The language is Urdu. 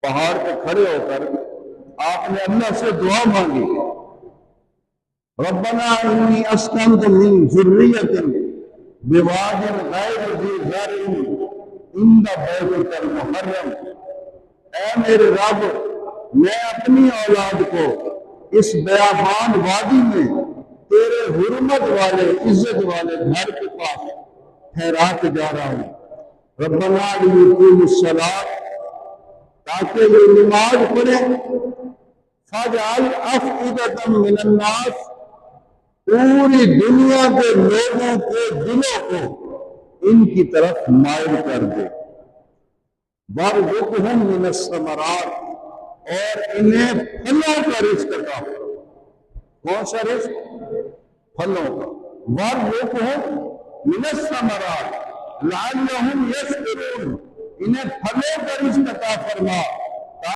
پہاڑ پہ کھڑے ہو کر آپ نے اللہ سے دعا مانگی، ربنا انی اسکنت من ذریۃ بواد غیر ذی زرع عند بیتک المحرم، اے میرے رب میں اپنی اولاد کو اس بیابان وادی میں تیرے حرمت والے عزت والے گھر کے پاس ٹھہرا کے جا رہا ہوں، ربنا لیقیموا الصلاۃ، تاکہ یہ نماز پڑھے، فاجعل افئدۃ من الناس، پوری دنیا کے لوگوں کے دلوں کو ان کی طرف مائل کر دے، وارزقہم من الثمرات، اور انہیں پھلوں کا رزق عطا فرما۔ کون سا رزق؟ پھلوں کا۔ وارزقہم من الثمرات لعلہم یشکرون، انہیں پھلوں کا رزق عطا فرما